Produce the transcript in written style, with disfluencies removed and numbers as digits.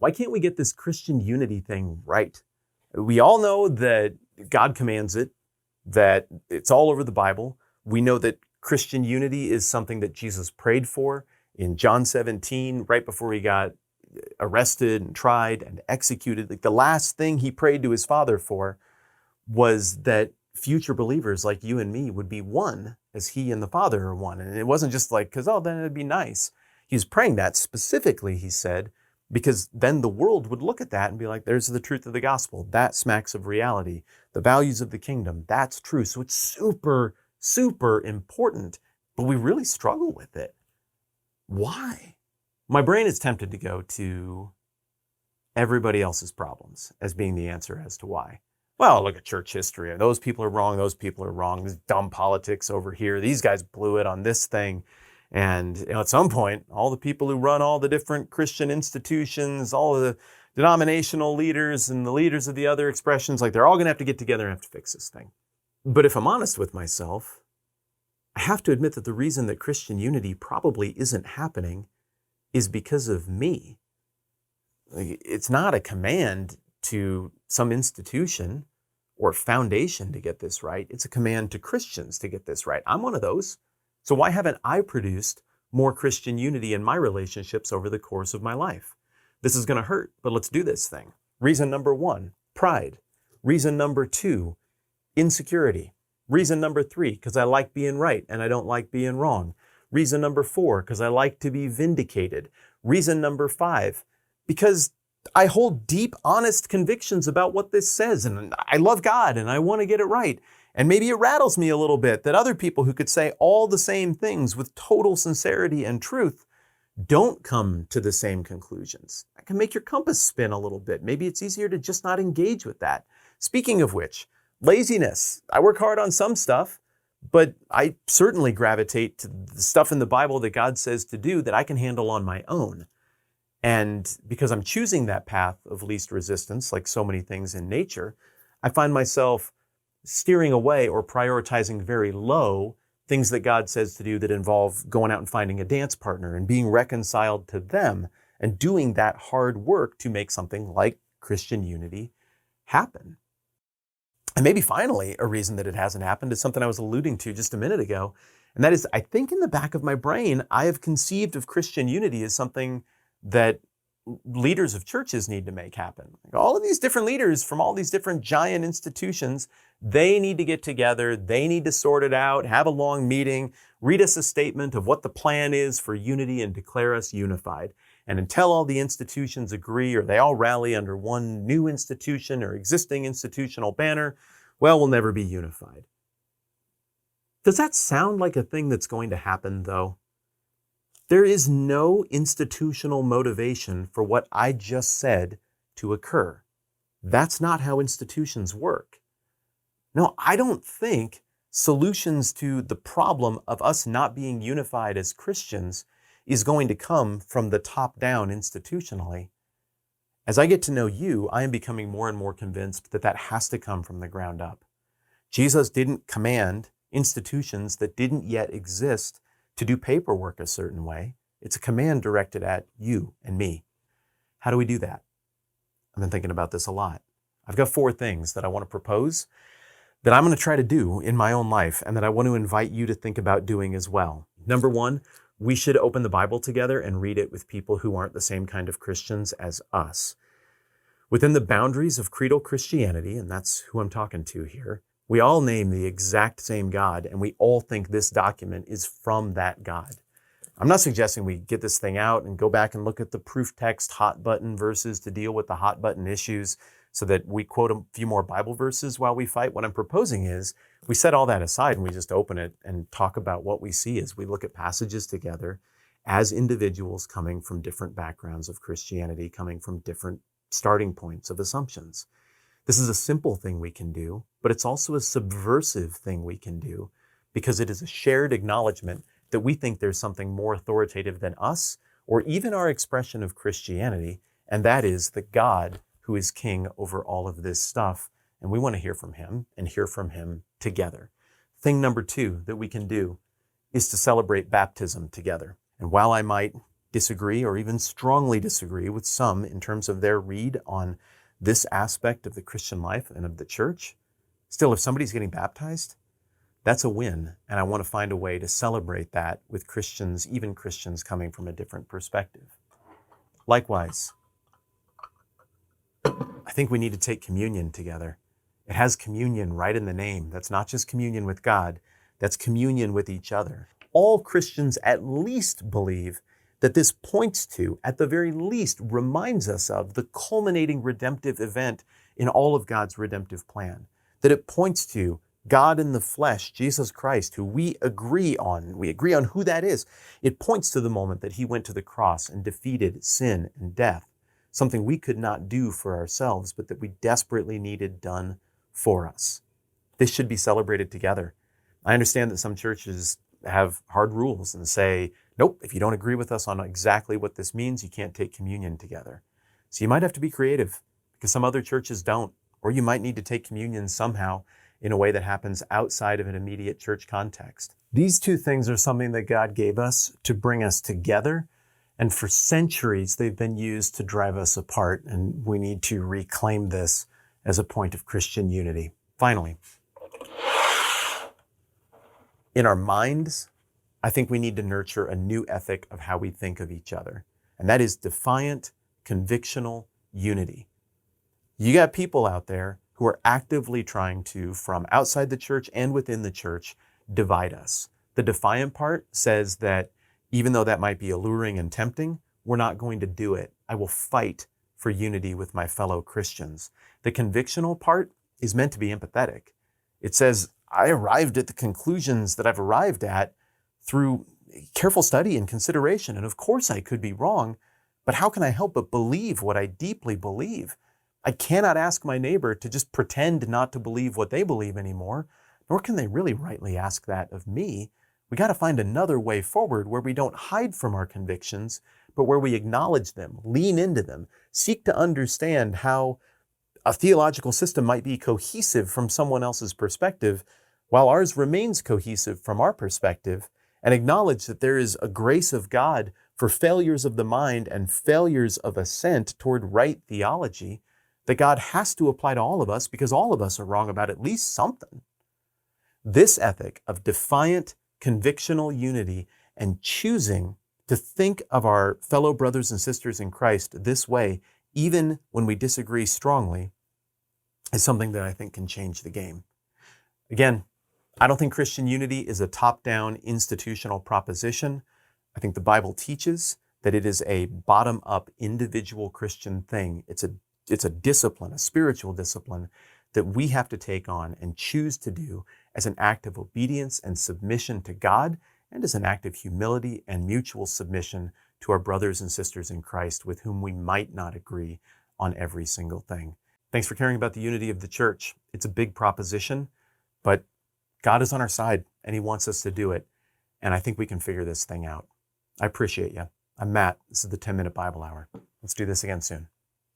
why can't we get this Christian unity thing right? We all know that God commands it, that it's all over the Bible. We know that Christian unity is something that Jesus prayed for in John 17, right before he got arrested and tried and executed. Like the last thing he prayed to his Father for was that future believers like you and me would be one as he and the Father are one. And it wasn't just like, because, oh, then it'd be nice. He was praying that specifically, he said, because then the world would look at that and be like, there's the truth of the gospel. That smacks of reality. The values of the kingdom, that's true. So it's super, super important, but we really struggle with it. Why? My brain is tempted to go to everybody else's problems as being the answer as to why. Well, look at church history. Those people are wrong. Those people are wrong. This dumb politics over here. These guys blew it on this thing. And at some point, all the people who run all the different Christian institutions, all of the denominational leaders and the leaders of the other expressions, like they're all going to have to get together and have to fix this thing. But if I'm honest with myself, I have to admit that the reason that Christian unity probably isn't happening is because of me. It's not a command to some institution or foundation to get this right. It's a command to Christians to get this right. I'm one of those. So why haven't I produced more Christian unity in my relationships over the course of my life? This is going to hurt, but let's do this thing. Reason number 1, pride. Reason number 2, insecurity. Reason number 3, because I like being right and I don't like being wrong. Reason number 4, because I like to be vindicated. Reason number 5, because I hold deep, honest convictions about what this says, and I love God and I want to get it right. And maybe it rattles me a little bit that other people who could say all the same things with total sincerity and truth don't come to the same conclusions. That can make your compass spin a little bit. Maybe it's easier to just not engage with that. Speaking of which, laziness. I work hard on some stuff, but I certainly gravitate to the stuff in the Bible that God says to do that I can handle on my own. And because I'm choosing that path of least resistance, like so many things in nature, I find myself steering away or prioritizing very low things that God says to do that involve going out and finding a dance partner and being reconciled to them and doing that hard work to make something like Christian unity happen. And maybe finally, a reason that it hasn't happened is something I was alluding to just a minute ago. And that is, I think in the back of my brain, I have conceived of Christian unity as something that leaders of churches need to make happen. Like all of these different leaders from all these different giant institutions, they need to get together, they need to sort it out, have a long meeting, read us a statement of what the plan is for unity and declare us unified. And until all the institutions agree or they all rally under one new institution or existing institutional banner, well, we'll never be unified. Does that sound like a thing that's going to happen, though? There is no institutional motivation for what I just said to occur. That's not how institutions work. No, I don't think solutions to the problem of us not being unified as Christians is going to come from the top down institutionally. As I get to know you, I am becoming more and more convinced that that has to come from the ground up. Jesus didn't command institutions that didn't yet exist to do paperwork a certain way. It's a command directed at you and me. How do we do that? I've been thinking about this a lot. I've got 4 things that I want to propose that I'm going to try to do in my own life and that I want to invite you to think about doing as well. Number 1, we should open the Bible together and read it with people who aren't the same kind of Christians as us. Within the boundaries of creedal Christianity, and that's who I'm talking to here, we all name the exact same God, and we all think this document is from that God. I'm not suggesting we get this thing out and go back and look at the proof text hot button verses to deal with the hot button issues so that we quote a few more Bible verses while we fight. What I'm proposing is we set all that aside and we just open it and talk about what we see as we look at passages together as individuals coming from different backgrounds of Christianity, coming from different starting points of assumptions. This is a simple thing we can do, but it's also a subversive thing we can do because it is a shared acknowledgement that we think there's something more authoritative than us or even our expression of Christianity, and that is the God who is king over all of this stuff. And we want to hear from him and hear from him together. Thing number 2 that we can do is to celebrate baptism together. And while I might disagree or even strongly disagree with some in terms of their read on this aspect of the Christian life and of the church, still, if somebody's getting baptized, that's a win. And I want to find a way to celebrate that with Christians, even Christians coming from a different perspective. Likewise, I think we need to take communion together. It has communion right in the name. That's not just communion with God, that's communion with each other. All Christians at least believe that this points to, at the very least, reminds us of the culminating redemptive event in all of God's redemptive plan. That it points to God in the flesh, Jesus Christ, who we agree on who that is. It points to the moment that he went to the cross and defeated sin and death, something we could not do for ourselves, but that we desperately needed done for us. This should be celebrated together. I understand that some churches have hard rules and say, nope, if you don't agree with us on exactly what this means, you can't take communion together. So you might have to be creative because some other churches don't, or you might need to take communion somehow in a way that happens outside of an immediate church context. These two things are something that God gave us to bring us together, and for centuries they've been used to drive us apart, and we need to reclaim this as a point of Christian unity. Finally, in our minds, I think we need to nurture a new ethic of how we think of each other, and that is defiant, convictional unity. You got people out there who are actively trying to, from outside the church and within the church, divide us. The defiant part says that even though that might be alluring and tempting, we're not going to do it. I will fight for unity with my fellow Christians. The convictional part is meant to be empathetic. It says, I arrived at the conclusions that I've arrived at through careful study and consideration. And of course I could be wrong, but how can I help but believe what I deeply believe? I cannot ask my neighbor to just pretend not to believe what they believe anymore, nor can they really rightly ask that of me. We got to find another way forward where we don't hide from our convictions, but where we acknowledge them, lean into them, seek to understand how a theological system might be cohesive from someone else's perspective, while ours remains cohesive from our perspective, and acknowledge that there is a grace of God for failures of the mind and failures of assent toward right theology that God has to apply to all of us because all of us are wrong about at least something. This ethic of defiant, convictional unity and choosing to think of our fellow brothers and sisters in Christ this way, even when we disagree strongly, is something that I think can change the game. Again, I don't think Christian unity is a top-down institutional proposition. I think the Bible teaches that it is a bottom-up individual Christian thing. It's a discipline, a spiritual discipline that we have to take on and choose to do as an act of obedience and submission to God, and as an act of humility and mutual submission to our brothers and sisters in Christ with whom we might not agree on every single thing. Thanks for caring about the unity of the church. It's a big proposition, but God is on our side and he wants us to do it. And I think we can figure this thing out. I appreciate you. I'm Matt. This is the 10-Minute Bible Hour. Let's do this again soon.